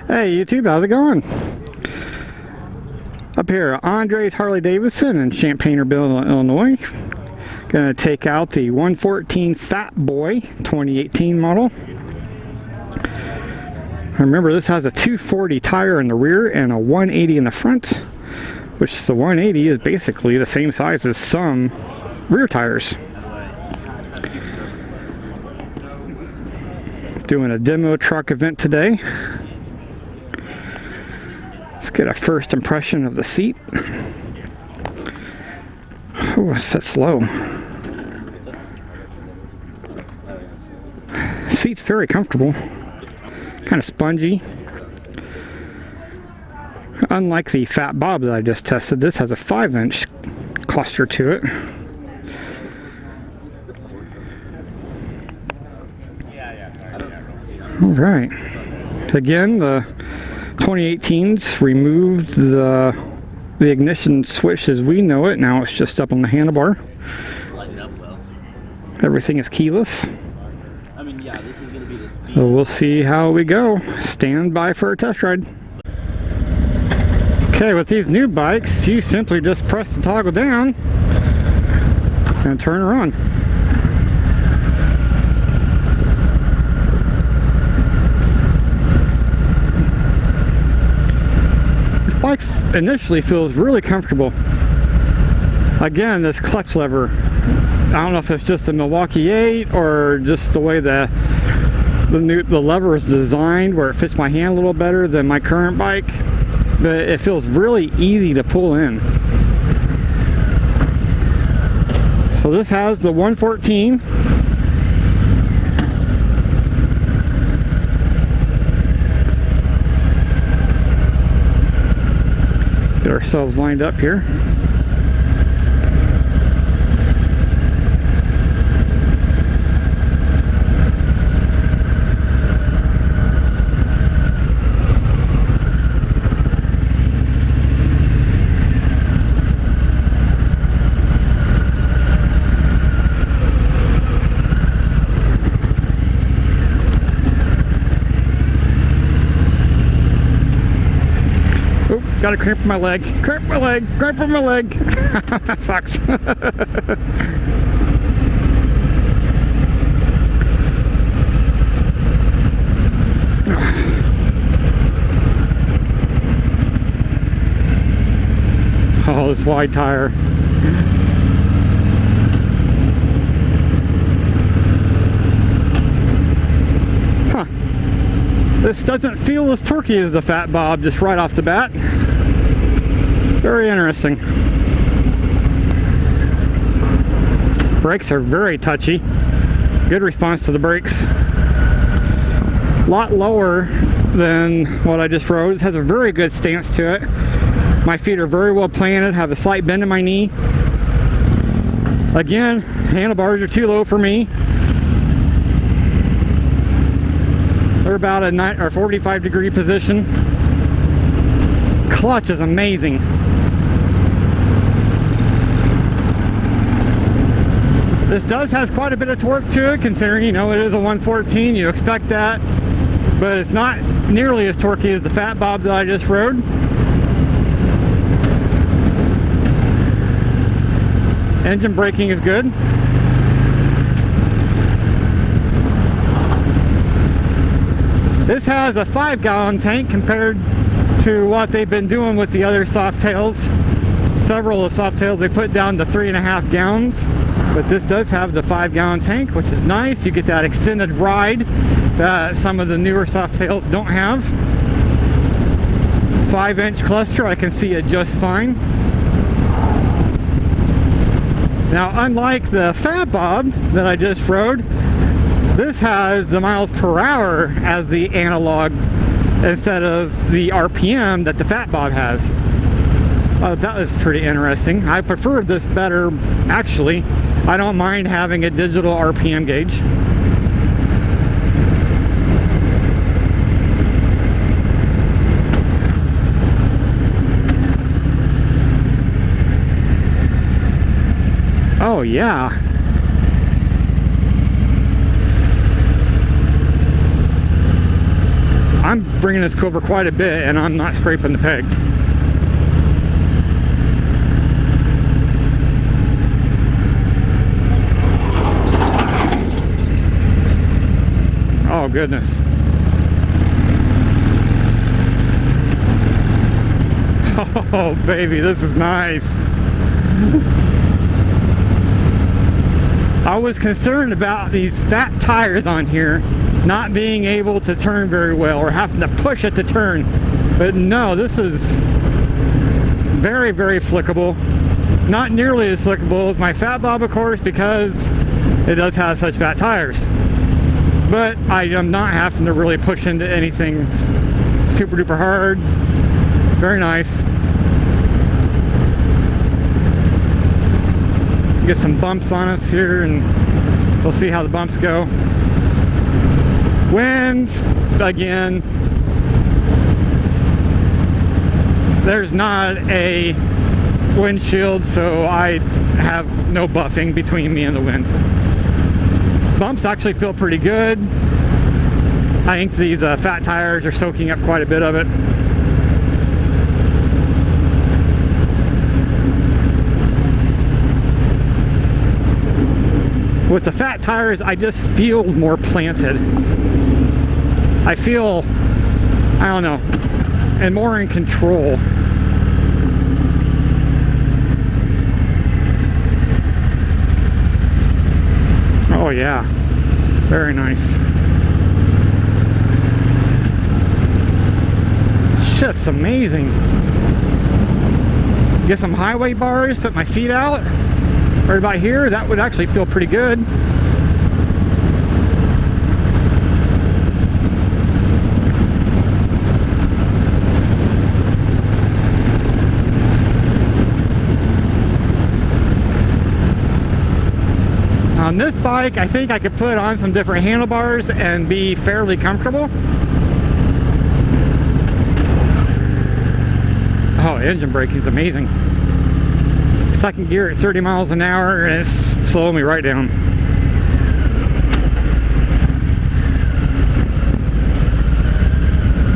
Hey YouTube, how's it going? Up here at Andre's Harley Davidson in Champaignerville, Illinois. Gonna take out the 114 Fat Boy 2018 model. Remember, this has a 240 tire in the rear and a 180 in the front, which the 180 is basically the same size as some rear tires. Doing a demo truck event today. Let's get a first impression of the seat. Oh, it fits low. Seat's very comfortable, kind of spongy. Unlike the Fat Bob that I just tested, this has a 5-inch cluster to it. Alright, again, the 2018s removed the ignition switch as we know it. Now it's just up on the handlebar. Everything is keyless. So we'll see how we go. Stand by for a test ride. Okay, with these new bikes, you simply just press the toggle down and turn her on. Bike initially feels really comfortable. Again, this clutch lever, I don't know if it's just the Milwaukee 8 or just the way the lever is designed where it fits my hand a little better than my current bike, but it feels really easy to pull in. So this has the 114. Get ourselves lined up here. Got a cramp in my leg. Cramp in my leg. Cramp in my leg. That sucks. Oh, this wide tire. Huh. This doesn't feel as torquey as the Fat Bob just right off the bat. Very interesting. Brakes are very touchy. Good response to the brakes. A lot lower than what I just rode. It has a very good stance to it. My feet are very well planted, have a slight bend in my knee. Again, handlebars are too low for me. They're about a 45-degree position. Clutch is amazing. This does has quite a bit of torque to it, considering, you know, it is a 114. You expect that, but it's not nearly as torquey as the Fat Bob that I just rode. Engine braking is good. This has a 5-gallon tank compared to what they've been doing with the other Softails. Several of the Softails they put down to 3.5 gallons. But this does have the 5-gallon tank, which is nice. You get that extended ride that some of the newer Softails don't have. 5-inch cluster, I can see it just fine. Now, unlike the Fat Bob that I just rode, this has the miles per hour as the analog instead of the RPM that the Fat Bob has. That was pretty interesting. I prefer this better, actually. I don't mind having a digital RPM gauge. Oh yeah. I'm bringing this over quite a bit, and I'm not scraping the peg. Oh goodness. Oh baby, this is nice. I was concerned about these fat tires on here not being able to turn very well, or having to push it to turn, but no, this is very, very flickable. Not nearly as flickable as my Fat Bob, of course, because it does have such fat tires, but I am not having to really push into anything super duper hard. Very nice. Get some bumps on us here, and we'll see how the bumps go. Wind, again, there's not a windshield, so I have no buffing between me and the wind. Bumps actually feel pretty good. I think these fat tires are soaking up quite a bit of it. With the fat tires, I just feel more planted. I feel, I don't know, and more in control. Oh yeah, very nice. Shit's amazing. Get some highway bars, put my feet out. Right about here, that would actually feel pretty good. On this bike, I think I could put on some different handlebars and be fairly comfortable. Oh, engine braking is amazing. Second gear at 30 miles an hour, and it's slowing me right down.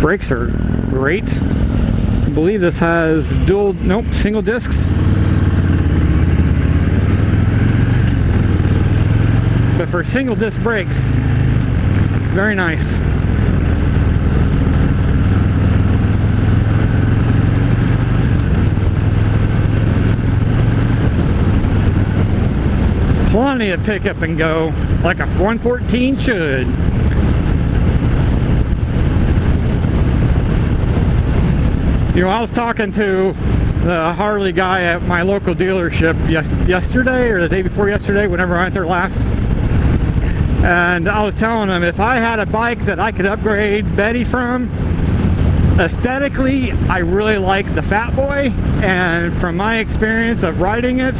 Brakes are great. I believe this has single discs. But for single disc brakes, very nice. Plenty of pick up and go, like a 114 should. You know, I was talking to the Harley guy at my local dealership yesterday, or the day before yesterday, whenever I went there last. And I was telling him, if I had a bike that I could upgrade Betty from, aesthetically, I really like the Fat Boy, and from my experience of riding it,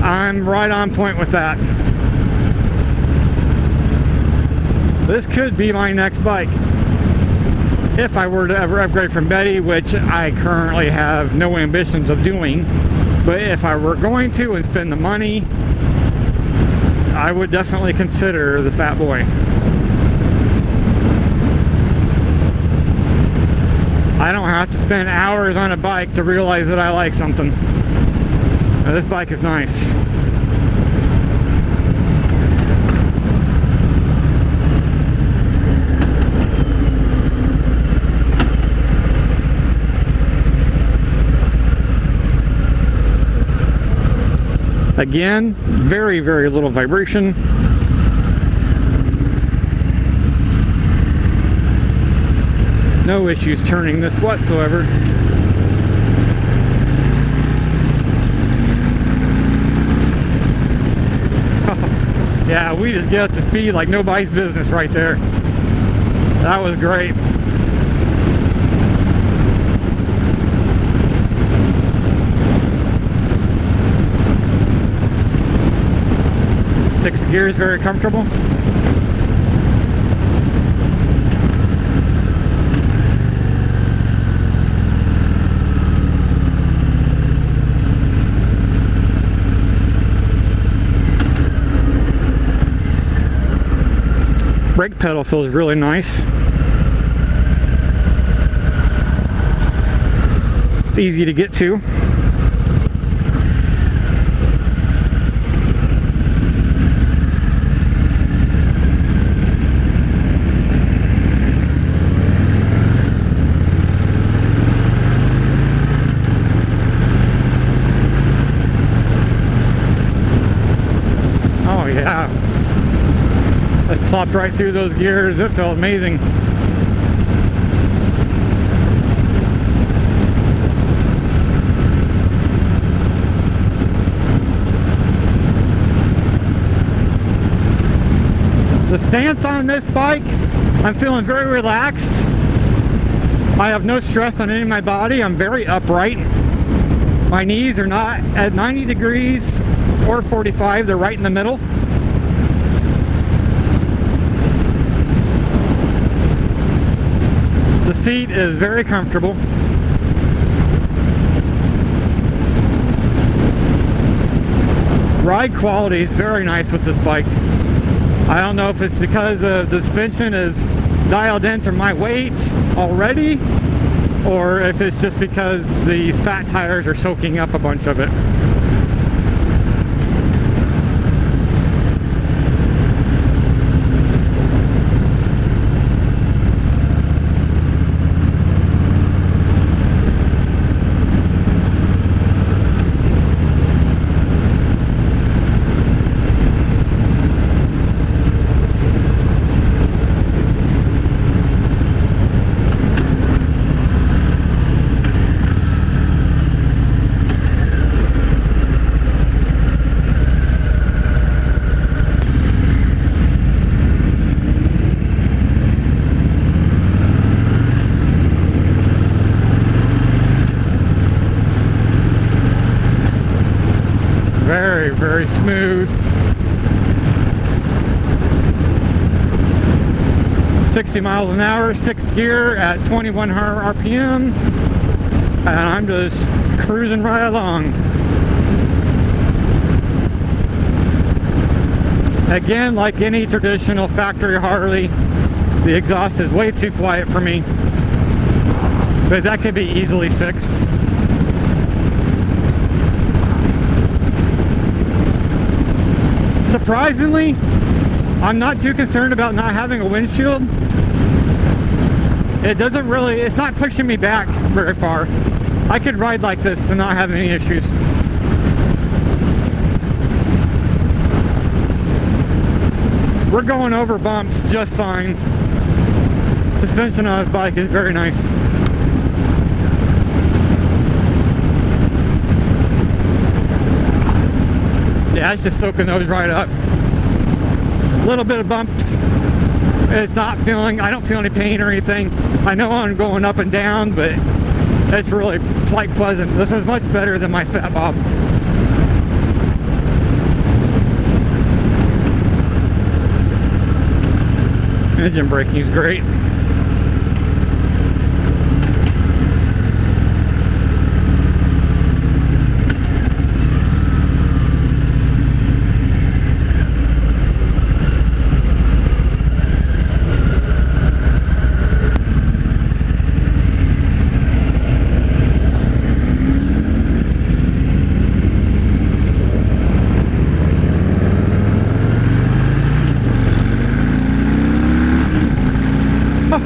I'm right on point with that. This could be my next bike if I were to ever upgrade from Betty, which I currently have no ambitions of doing. But if I were going to and spend the money, I would definitely consider the Fat Boy. I don't have to spend hours on a bike to realize that I like something. Now, this bike is nice. Again, very, very little vibration. No issues turning this whatsoever. Yeah, we just get up to speed like nobody's business right there. That was great. Six gears, very comfortable. Brake pedal feels really nice. It's easy to get to. Oh yeah. I plopped right through those gears. It felt amazing. The stance on this bike, I'm feeling very relaxed. I have no stress on any of my body. I'm very upright. My knees are not at 90 degrees or 45. They're right in the middle. The seat is very comfortable. Ride quality is very nice with this bike. I don't know if it's because the suspension is dialed into my weight already, or if it's just because these fat tires are soaking up a bunch of it. Very smooth. 60 miles an hour, 6th gear at 2100 RPM, and I'm just cruising right along. Again, like any traditional factory Harley, the exhaust is way too quiet for me, but that could be easily fixed. Surprisingly, I'm not too concerned about not having a windshield. It's not pushing me back very far. I could ride like this and not have any issues. We're going over bumps just fine. Suspension on this bike is very nice. Yeah, it's just soaking those right up. A little bit of bumps. I don't feel any pain or anything. I know I'm going up and down, but it's really quite pleasant. This is much better than my Fat Bob. Engine braking is great.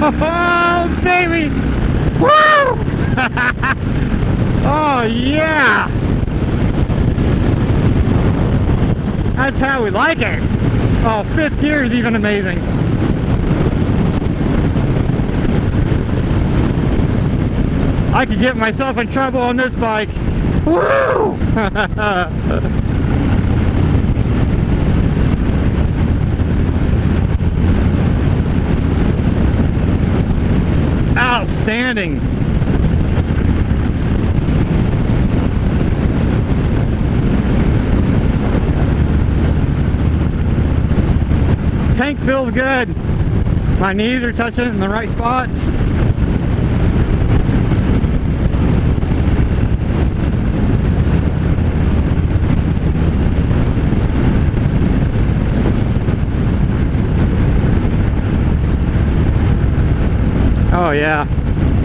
Oh, baby! Woo! Oh, yeah! That's how we like it. Oh, 5th gear is even amazing. I could get myself in trouble on this bike. Woo! Outstanding. Tank feels good. My knees are touching in the right spots. Oh yeah.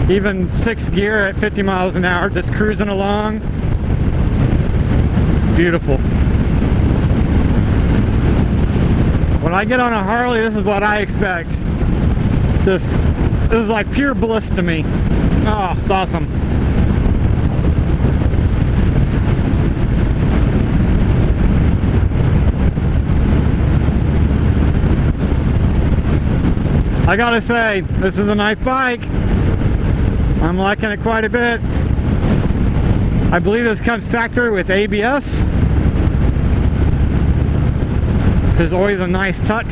Even 6th gear at 50 miles an hour, just cruising along. Beautiful. When I get on a Harley, this is what I expect. This is like pure bliss to me. Oh, it's awesome. I gotta say, this is a nice bike. I'm liking it quite a bit. I believe this comes factory with ABS, which is always a nice touch.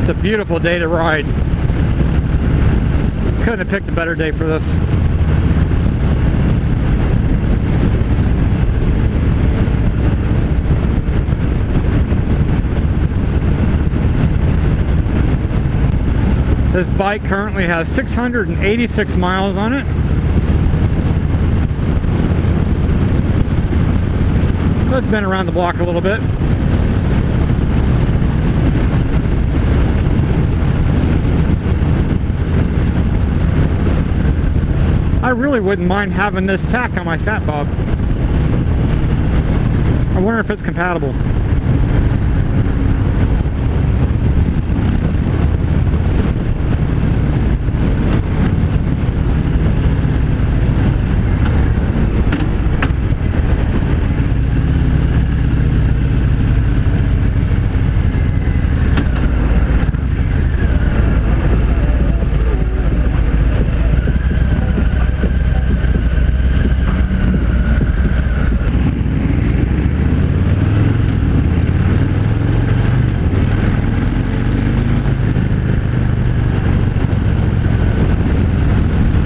It's a beautiful day to ride. Couldn't have picked a better day for this. This bike currently has 686 miles on it. So it's been around the block a little bit. I really wouldn't mind having this tack on my Fat Bob. I wonder if it's compatible.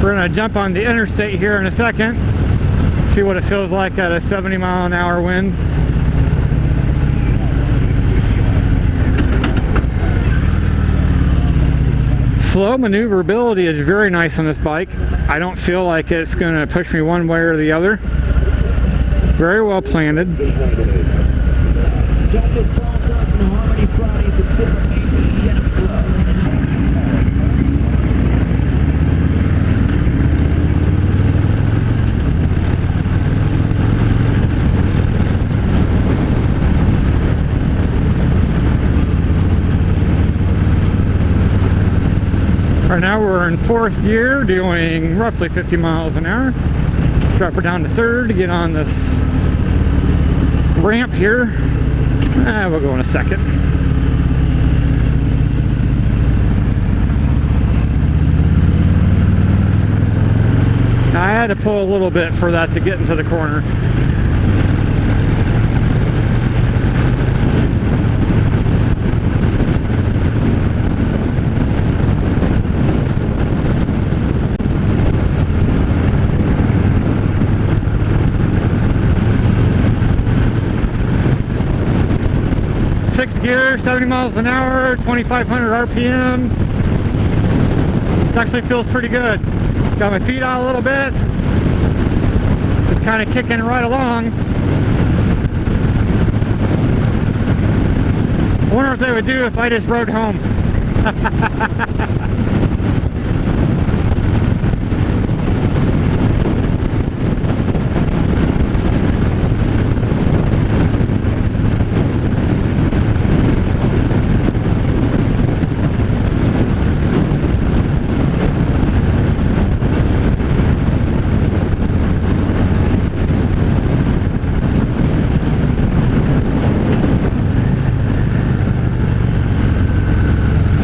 We're going to jump on the interstate here in a second, see what it feels like at a 70 mile an hour wind. Slow maneuverability is very nice on this bike. I don't feel like it's going to push me one way or the other. Very well planted. Right now we're in 4th gear, doing roughly 50 miles an hour. Drop her down to 3rd to get on this ramp here. We'll go in a second. Now, I had to pull a little bit for that to get into the corner. Sixth gear, 70 miles an hour, 2,500 RPM. It actually feels pretty good. Got my feet out a little bit. Just kind of kicking right along. I wonder what they would do if I just rode home.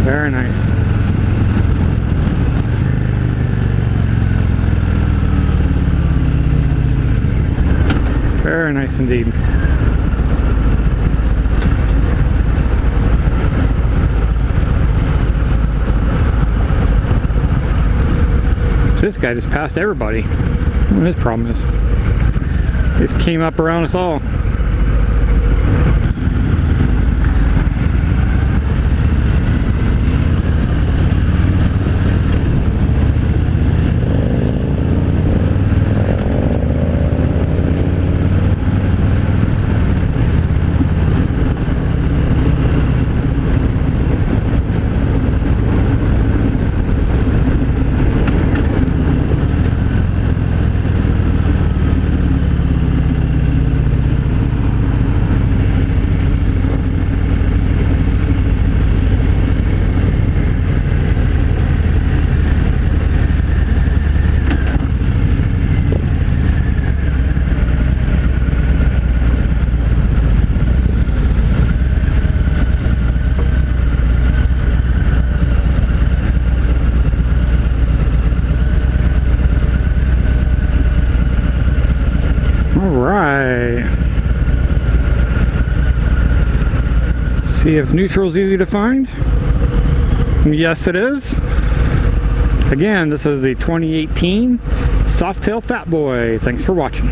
Very nice. Very nice indeed. So this guy just passed everybody. What his problem is. He just came up around us all. Alright. See if neutral's easy to find. Yes, it is. Again, this is the 2018 Softail Fat Boy. Thanks for watching.